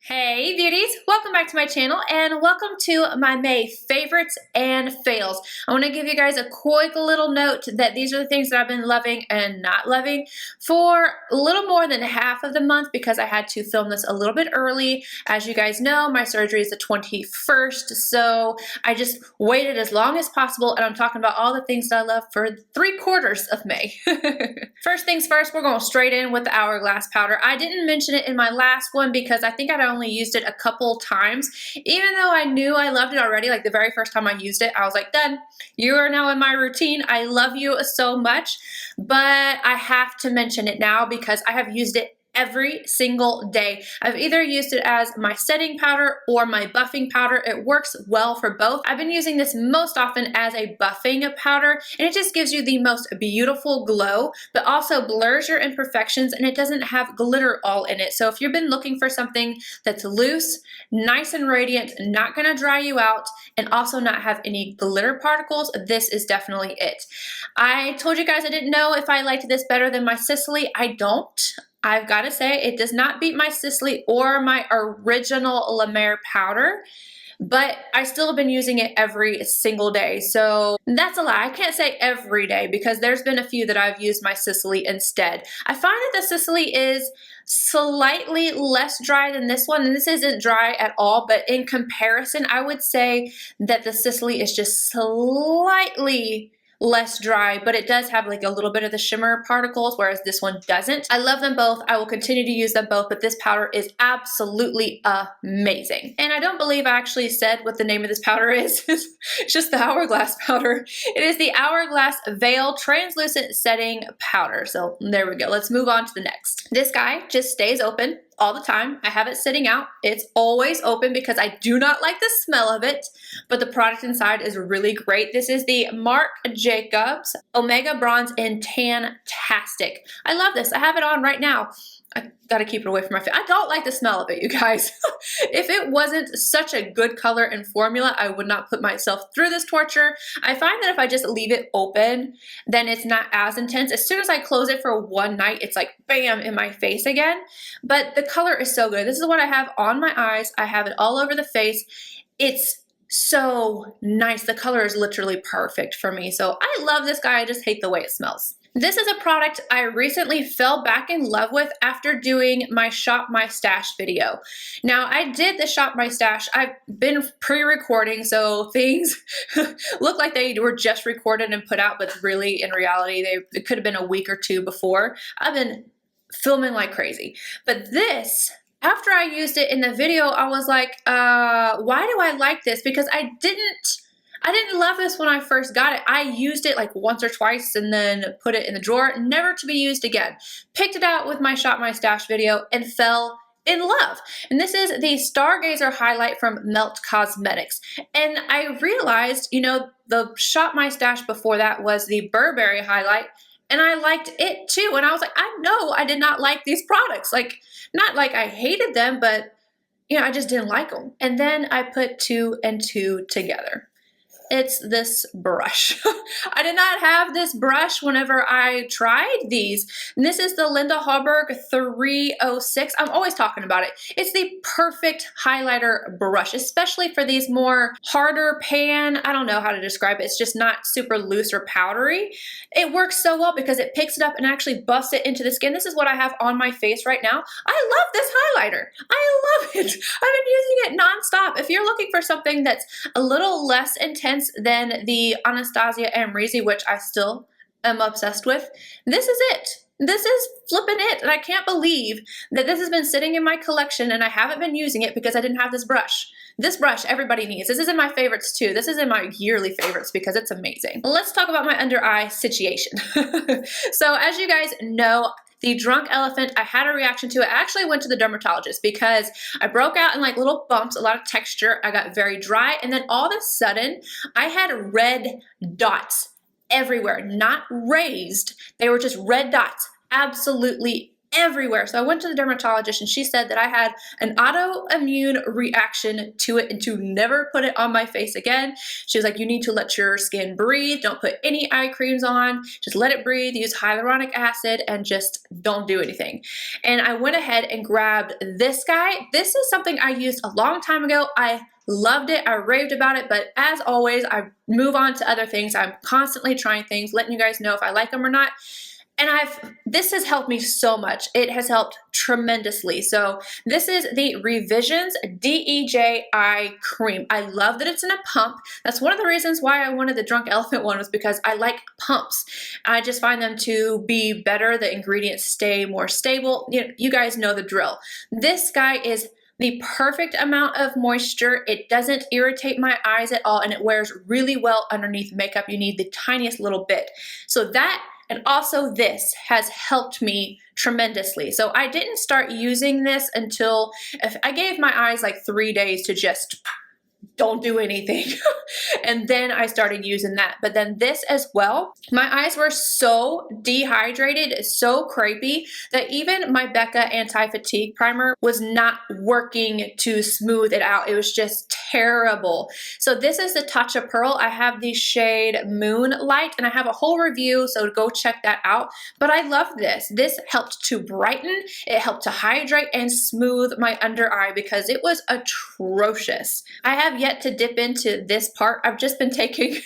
Hey beauties, welcome back to my channel and welcome to my May favorites and fails. I want to give you guys a quick little note that these are the things that I've been loving and not loving for a little more than half of the month because I had to film this a little bit early. As you guys know, my surgery is the 21st, so I just waited as long as possible and I'm talking about all the things that I love for 3/4 of May. First things first, we're going straight in with the Hourglass powder. I didn't mention it in my last one because I think I'd only used it a couple times. Even though I knew I loved it already, like the very first time I used it, I was like, done. You are now in my routine. I love you so much, but I have to mention it now because I have used it every single day. I've either used it as my setting powder or my buffing powder. It works well for both. I've been using this most often as a buffing powder, and it just gives you the most beautiful glow, but also blurs your imperfections, and it doesn't have glitter all in it. So if you've been looking for something that's loose, nice and radiant, not gonna dry you out, and also not have any glitter particles, this is definitely it. I told you guys I didn't know if I liked this better than my Sisley. I don't. I've got to say, it does not beat my Sisley or my original La Mer powder, but I still have been using it every single day. So that's a lie. I can't say every day because there's been a few that I've used my Sisley instead. I find that the Sisley is slightly less dry than this one, and this isn't dry at all, but in comparison, I would say that the Sisley is just slightly less dry, but it does have like a little bit of the shimmer particles, whereas this one doesn't. I love them both. I will continue to use them both, but this powder is absolutely amazing. And I don't believe I actually said what the name of this powder is. It's just the Hourglass powder. It is the Hourglass Veil Translucent Setting Powder. So there we go. Let's move on to the next. This guy just stays open all the time. I have it sitting out. It's always open because I do not like the smell of it, but the product inside is really great. This is the Marc Jacobs Omega Bronze in Tan-Tastic. I love this. I have it on right now. I gotta keep it away from my face. I don't like the smell of it, you guys. If it wasn't such a good color and formula, I would not put myself through this torture. I find that if I just leave it open, then it's not as intense. As soon as I close it for one night, it's like bam in my face again. But the color is so good. This is what I have on my eyes. I have it all over the face. It's so nice. The color is literally perfect for me. So I love this guy. I just hate the way it smells. This is a product I recently fell back in love with after doing my Shop My Stash video. Now, I did the Shop My Stash. I've been pre-recording, so things look like they were just recorded and put out, but really, in reality, it could have been a week or two before. I've been filming like crazy. But this, after I used it in the video, I was like, why do I like this? Because I didn't love this when I first got it. I used it like once or twice and then put it in the drawer, never to be used again. Picked it out with my Shop My Stash video and fell in love. And this is the Stargazer highlight from Melt Cosmetics. And I realized, you know, the Shop My Stash before that was the Burberry highlight, and I liked it too. And I was like, I know I did not like these products. Like, not like I hated them, but you know, I just didn't like them. And then I put two and two together. It's this brush. I did not have this brush whenever I tried these. And this is the Linda HALLBERG 306. I'm always talking about it. It's the perfect highlighter brush, especially for these more harder pan. I don't know how to describe it. It's just not super loose or powdery. It works so well because it picks it up and actually buffs it into the skin. This is what I have on my face right now. I love this highlighter. I love it. I've been using it nonstop. If you're looking for something that's a little less intense than the Anastasia Amrezy, which I still am obsessed with, this is it. This is flipping it, and I can't believe that this has been sitting in my collection and I haven't been using it because I didn't have this brush. This brush everybody needs. This is in my favorites too. This is in my yearly favorites because it's amazing. Let's talk about my under eye situation. So as you guys know, the drunk elephant, I had a reaction to it. I actually went to the dermatologist because I broke out in like little bumps, a lot of texture. I got very dry, and then all of a sudden I had red dots everywhere, not raised. They were just red dots absolutely everywhere. So I went to the dermatologist and she said that I had an autoimmune reaction to it and to never put it on my face again. She was like, you need to let your skin breathe. Don't put any eye creams on. Just let it breathe. Use hyaluronic acid and just don't do anything. And I went ahead and grabbed this guy. This is something I used a long time ago. I loved it. I raved about it. But as always, I move on to other things. I'm constantly trying things, letting you guys know if I like them or not. And this has helped me so much. It has helped tremendously. So this is the Revisions DEJ Eye Cream. I love that it's in a pump. That's one of the reasons why I wanted the Drunk Elephant one, was because I like pumps. I just find them to be better. The ingredients stay more stable. You guys know the drill. This guy is the perfect amount of moisture. It doesn't irritate my eyes at all, and it wears really well underneath makeup. You need the tiniest little bit. So that, and also this, has helped me tremendously. So I didn't start using this until, I gave my eyes like 3 days to just don't do anything. And then I started using that. But then this as well, my eyes were so dehydrated, so crepey, that even my Becca anti-fatigue primer was not working to smooth it out. It was just terrible. So this is the TATCHA Pearl. I have the shade Moonlight, and I have a whole review, so go check that out. But I love this. This helped to brighten, it helped to hydrate and smooth my under eye because it was atrocious. I have yet to dip into this part. I've just been taking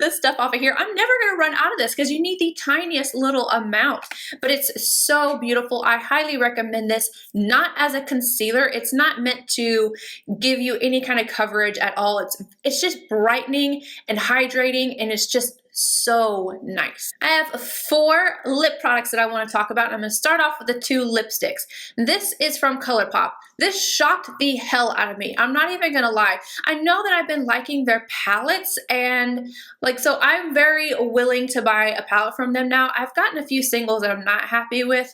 this stuff off of here. I'm never going to run out of this because you need the tiniest little amount, but it's so beautiful. I highly recommend this, not as a concealer. It's not meant to give you any kind of coverage at all. It's just brightening and hydrating, and it's just so nice. I have 4 lip products that I want to talk about, and I'm going to start off with the 2 lipsticks. This is from ColourPop. This shocked the hell out of me. I'm not even going to lie. I know that I've been liking their palettes, and so I'm very willing to buy a palette from them now. I've gotten a few singles that I'm not happy with,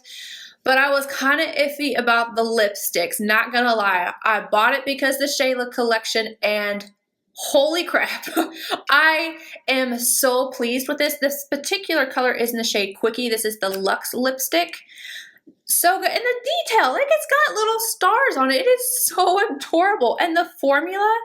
but I was kind of iffy about the lipsticks, not gonna lie. I bought it because the Shayla collection, and holy crap, I am so pleased with this. This particular color is in the shade Quickie. This is the Luxe lipstick. So good. And the detail, it's got little stars on it. It is so adorable. And the formula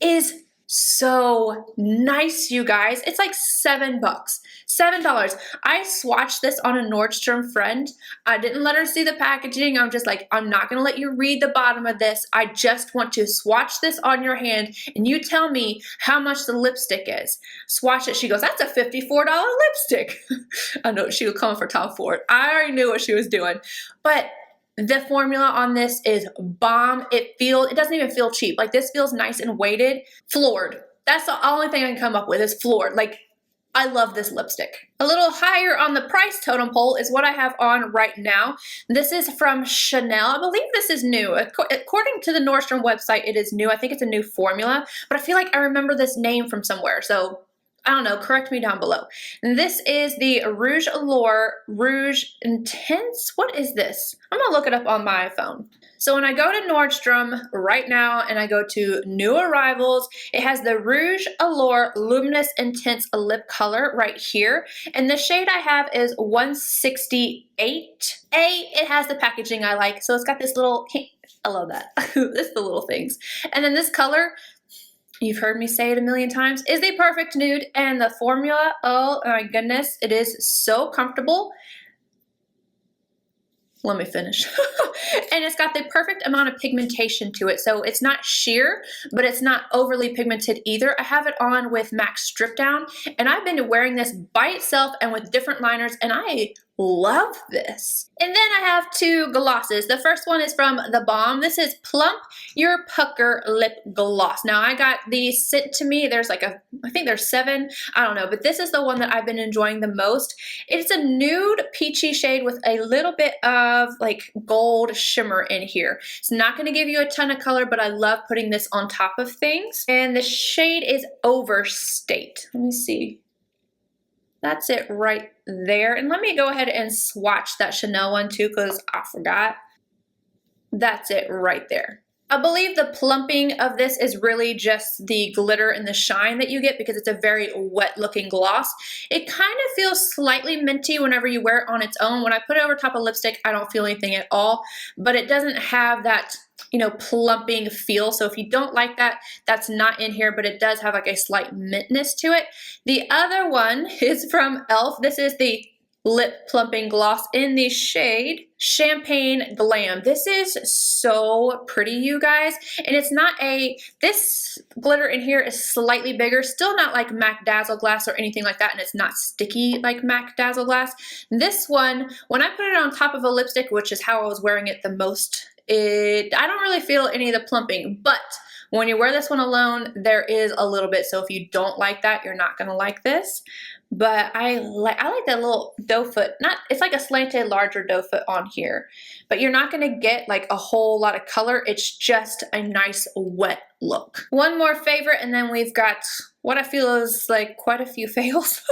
is so nice, you guys. It's like $7. $7. I swatched this on a Nordstrom friend. I didn't let her see the packaging. I'm just like, I'm not going to let you read the bottom of this. I just want to swatch this on your hand and you tell me how much the lipstick is. Swatch it. She goes, that's a $54 lipstick. I know she was coming for Tom Ford. I already knew what she was doing. But the formula on this is bomb. It doesn't even feel cheap. This feels nice and weighted. Floored. That's the only thing I can come up with, is floored. I love this lipstick. A little higher on the price totem pole is what I have on right now. This is from Chanel. I believe this is new. According to the Nordstrom website, it is new. I think it's a new formula, but I feel like I remember this name from somewhere. So I don't know, correct me down below. And this is the Rouge Allure Rouge Intense. What is this? I'm gonna look it up on my phone. So when I go to Nordstrom right now and I go to new arrivals, it has the Rouge Allure Luminous Intense lip color right here. And the shade I have is 168. It has the packaging I like. So it's got this little, I love that. It's the little things. And then this color, you've heard me say it a million times, is the perfect nude. And the formula, oh my goodness, it is so comfortable. Let me finish. And it's got the perfect amount of pigmentation to it. So it's not sheer, but it's not overly pigmented either. I have it on with MAC Strip Down, and I've been wearing this by itself and with different liners, and I love this. And then I have 2 glosses. The first one is from the BALM. This is Plump Your Pucker Lip Gloss. Now I got these sent to me. There's I think there's 7. I don't know, but this is the one that I've been enjoying the most. It's a nude peachy shade with a little bit of gold shimmer in here. It's not going to give you a ton of color, but I love putting this on top of things. And the shade is Overstate. Let me see. That's it right there. And let me go ahead and swatch that Chanel one too, because I forgot. That's it right there. I believe the plumping of this is really just the glitter and the shine that you get because it's a very wet looking gloss. It kind of feels slightly minty whenever you wear it on its own. When I put it over top of lipstick, I don't feel anything at all, but it doesn't have that, you know, plumping feel. So if you don't like that, that's not in here, but it does have like a slight mintness to it. The other one is from e.l.f. This is the lip plumping gloss in the shade Champagne Glam. This is so pretty, you guys, and it's not this glitter in here is slightly bigger, still not like MAC Dazzle Glass or anything like that, and it's not sticky like MAC Dazzle Glass. This one, when I put it on top of a lipstick, which is how I was wearing it the most, I don't really feel any of the plumping, but when you wear this one alone, there is a little bit. So if you don't like that, you're not gonna like this. But I like that little doe foot. It's like a slanted, larger doe foot on here. But you're not gonna get like a whole lot of color. It's just a nice wet look. One more favorite, and then we've got what I feel is like quite a few fails.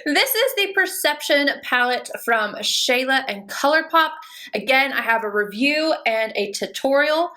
This is the Perception palette from Shayla and ColourPop. Again, I have a review and a tutorial.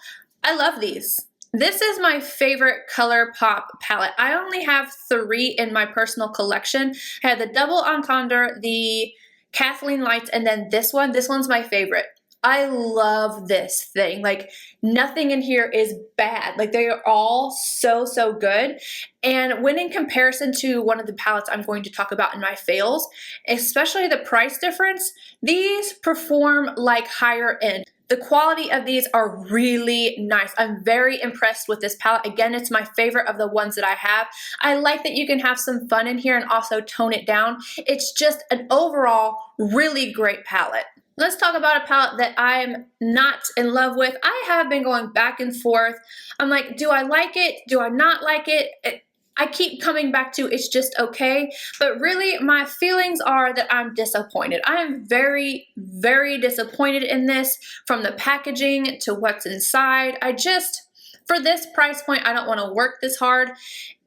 I love these. This is my favorite ColourPop palette. I only have 3 in my personal collection. I have the Double Entendre, the Kathleen Lights, and then this one. This one's my favorite. I love this thing. Like, nothing in here is bad. Like, they are all so, so good. And when in comparison to one of the palettes I'm going to talk about in my fails, especially the price difference, these perform like higher end. The quality of these are really nice. I'm very impressed with this palette. Again, it's my favorite of the ones that I have. I like that you can have some fun in here and also tone it down. It's just an overall really great palette. Let's talk about a palette that I'm not in love with. I have been going back and forth. I'm like, do I like it? Do I not like it? I keep coming back to it's just okay, but really my feelings are that I'm disappointed. I am very, very disappointed in this, from the packaging to what's inside. For this price point, I don't want to work this hard.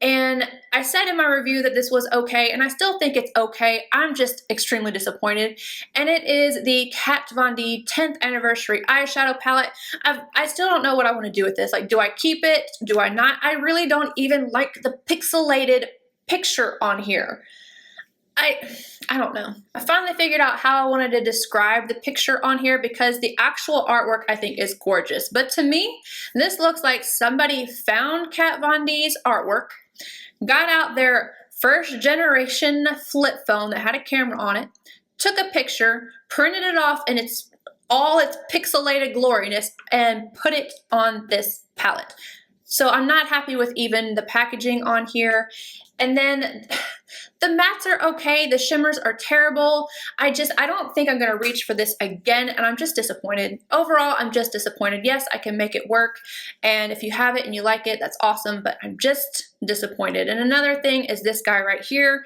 And I said in my review that this was okay, and I still think it's okay. I'm just extremely disappointed. And it is the Kat Von D 10th Anniversary Eyeshadow Palette. I still don't know what I want to do with this. Like, do I keep it? Do I not? I really don't even like the pixelated picture on here. I don't know. I finally figured out how I wanted to describe the picture on here because the actual artwork I think is gorgeous. But to me, this looks like somebody found Kat Von D's artwork, got out their first generation flip phone that had a camera on it, took a picture, printed it off in all its pixelated gloriness, and put it on this palette. So I'm not happy with even the packaging on here. And then the mattes are okay. The shimmers are terrible. I don't think I'm going to reach for this again, and I'm just disappointed. Overall, I'm just disappointed. Yes, I can make it work, and if you have it and you like it, that's awesome, but I'm just disappointed. And another thing is this guy right here.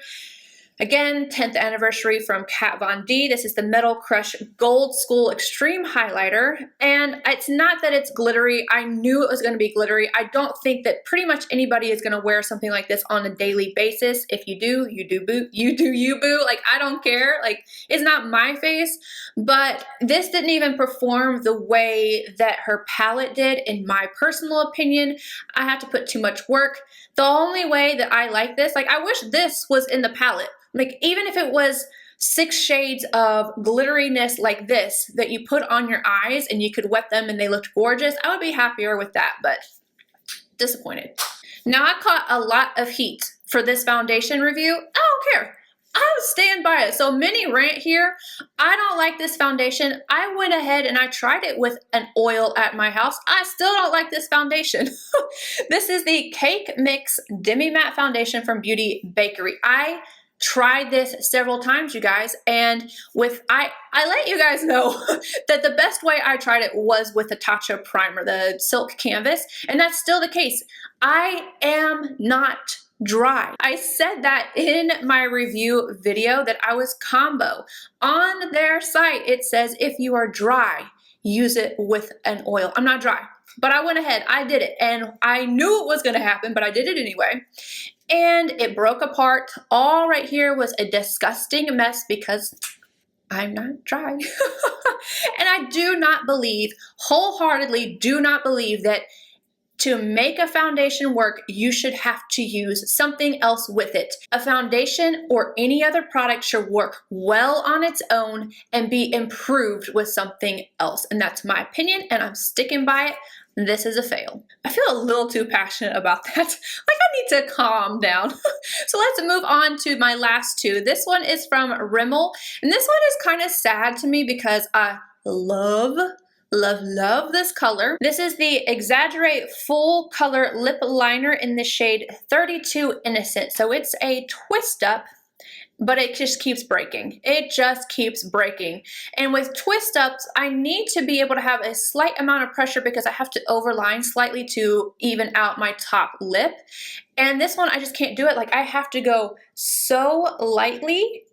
Again, 10th anniversary from Kat Von D. This is the Metal Crush Gold School Extreme Highlighter. And it's not that it's glittery. I knew it was going to be glittery. I don't think that pretty much anybody is going to wear something like this on a daily basis. If you do, you do boo. You do you boo. Like, I don't care. Like, it's not my face. But this didn't even perform the way that her palette did, in my personal opinion. I had to put too much work. The only way that I like this, like, I wish this was in the palette. Like, even if it was 6 shades of glitteriness like this that you put on your eyes and you could wet them and they looked gorgeous, I would be happier with that, but disappointed. Now, I caught a lot of heat for this foundation review. I don't care. I would stand by it. So mini rant here. I don't like this foundation. I went ahead and I tried it with an oil at my house. I still don't like this foundation. This is the Cake Mix Demi Matte Foundation from Beauty Bakery. I tried this several times, you guys, and I let you guys know that the best way I tried it was with the TATCHA primer, the silk canvas, and that's still the case. I am not dry. I said that in my review video that I was combo. On their site, it says if you are dry, use it with an oil. I'm not dry, but I went ahead, I did it, and I knew it was gonna happen, but I did it anyway. And it broke apart. All right here was a disgusting mess because I'm not dry. And I do not believe, wholeheartedly do not believe that to make a foundation work, you should have to use something else with it. A foundation or any other product should work well on its own and be improved with something else. And that's my opinion, and I'm sticking by it. This is a fail. I feel a little too passionate about that. Like I need to calm down. So let's move on to my last two. This one is from Rimmel, and this one is kind of sad to me because I love this color. This is the Exaggerate Full Color Lip Liner in the shade 32 Innocent. So it's a twist up, but it just keeps breaking. It just keeps breaking. And with twist ups, I need to be able to have a slight amount of pressure because I have to overline slightly to even out my top lip. And this one, I just can't do it. Like I have to go so lightly,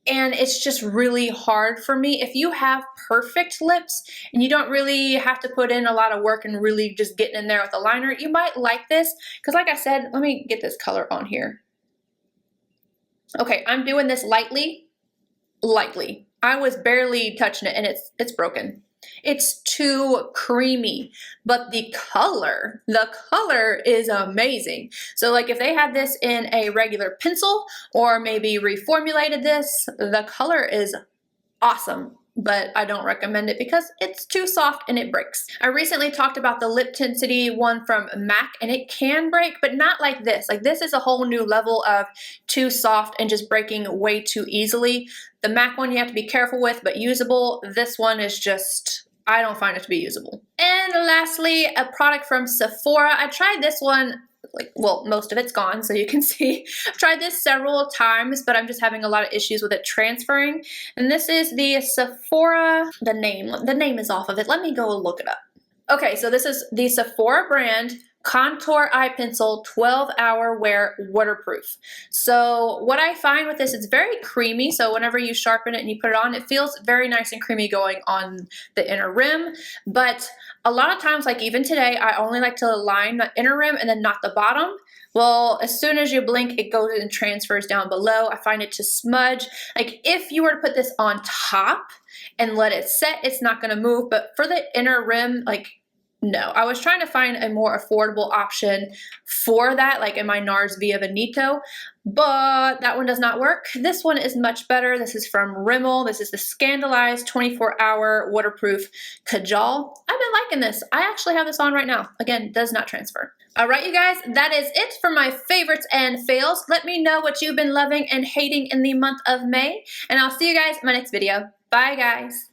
and it's just really hard for me. If you have perfect lips and you don't really have to put in a lot of work and really just getting in there with a liner, you might like this. Because like I said, let me get this color on here. Okay, I'm doing this lightly. I was barely touching it and it's broken. It's too creamy, but the color is amazing. So like if they had this in a regular pencil or maybe reformulated this, the color is awesome. But I don't recommend it because it's too soft and it breaks. I recently talked about the Lip Tensity one from MAC, and it can break, but not like this. Like this is a whole new level of too soft and just breaking way too easily. The MAC one you have to be careful with, but usable. This one is just, I don't find it to be usable. And lastly, a product from Sephora. I tried this one, like, well, most of it's gone, so you can see. I've tried this several times, but I'm just having a lot of issues with it transferring. And this is the Sephora, the name is off of it. Let me go look it up. Okay, so this is the Sephora brand Contour Eye Pencil 12-Hour Wear Waterproof. So what I find with this, it's very creamy. So whenever you sharpen it and you put it on, it feels very nice and creamy going on the inner rim. But a lot of times, like even today, I only like to line the inner rim and then not the bottom. Well, as soon as you blink, it goes and transfers down below. I find it to smudge. Like if you were to put this on top and let it set, it's not gonna move. But for the inner rim, like, no, I was trying to find a more affordable option for that, like in my NARS Via Benito, but that one does not work. This one is much better. This is from Rimmel. This is the Scandalized 24-Hour Waterproof Kajal. I've been liking this. I actually have this on right now. Again, does not transfer. All right, you guys, that is it for my favorites and fails. Let me know what you've been loving and hating in the month of May, and I'll see you guys in my next video. Bye, guys.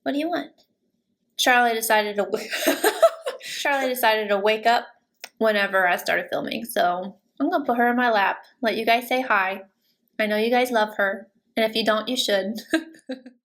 What do you want? Charlie decided to wake up whenever I started filming, so I'm gonna put her in my lap, let you guys say hi. I know you guys love her, and if you don't, you should.